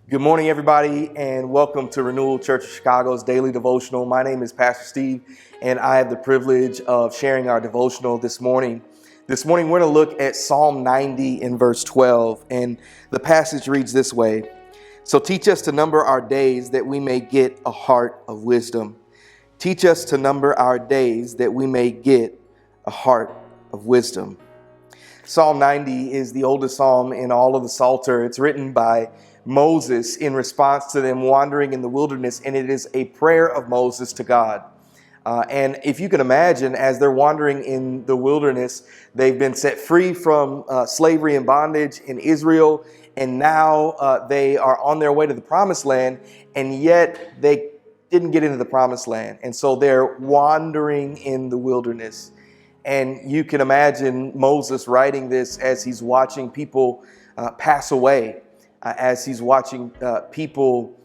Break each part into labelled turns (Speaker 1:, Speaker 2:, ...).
Speaker 1: Good morning, everybody, and welcome to Renewal Church of Chicago's daily devotional. My name is Pastor Steve, and I have the privilege of sharing our devotional this morning. This morning, we're going to look at Psalm 90 in verse 12, and the passage reads this way. So teach us to number our days that we may get a heart of wisdom. Teach us to number our days that we may get a heart of wisdom. Psalm 90 is the oldest psalm in all of the Psalter. It's written by Moses in response to them wandering in the wilderness, and it is a prayer of Moses to God. And if you can imagine, as they're wandering in the wilderness, they've been set free from slavery and bondage in Israel, and now they are on their way to the promised land, and yet they didn't get into the promised land. And so they're wandering in the wilderness. And you can imagine Moses writing this as he's watching people pass away, as he's watching people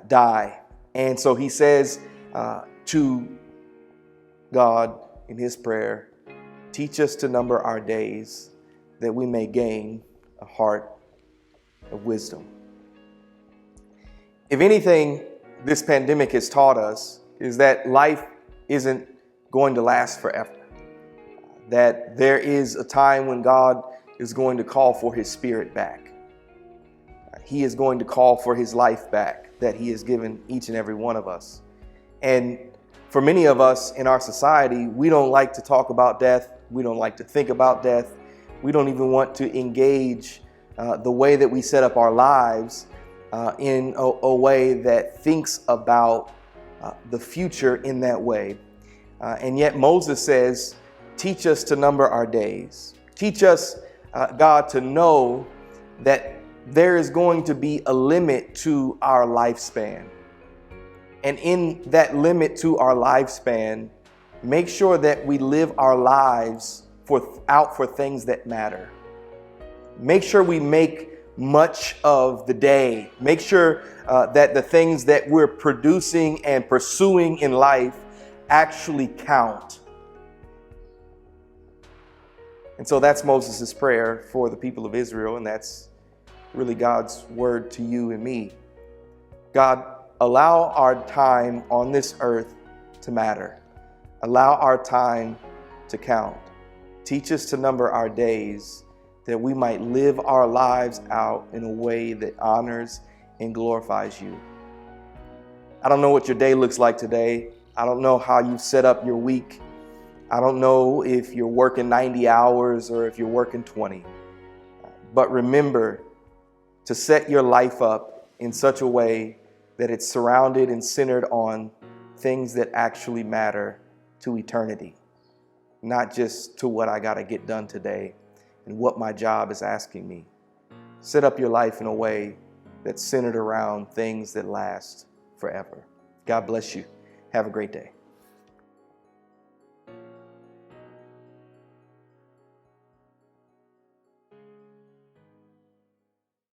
Speaker 1: die. And so he says to God in his prayer, teach us to number our days that we may gain a heart of wisdom. If anything, this pandemic has taught us is that life isn't going to last forever. That there is a time when God is going to call for his spirit back. He is going to call for his life back that he has given each and every one of us. And for many of us in our society, we don't like to talk about death. We don't like to think about death. We don't even want to engage the way that we set up our lives in a way that thinks about the future in that way. And yet Moses says, teach us to number our days. Teach us, God, to know that there is going to be a limit to our lifespan. And in that limit to our lifespan, make sure that we live our lives out for things that matter. Make sure we make much of the day. Make sure that the things that we're producing and pursuing in life actually count. And so that's Moses' prayer for the people of Israel, and that's really God's word to you and me. God, allow our time on this earth to matter. Allow our time to count. Teach us to number our days that we might live our lives out in a way that honors and glorifies you. I don't know what your day looks like today. I don't know how you set up your week. I don't know if you're working 90 hours or if you're working 20. But remember to set your life up in such a way that it's surrounded and centered on things that actually matter to eternity, not just to what I got to get done today and what my job is asking me. Set up your life in a way that's centered around things that last forever. God bless you. Have a great day.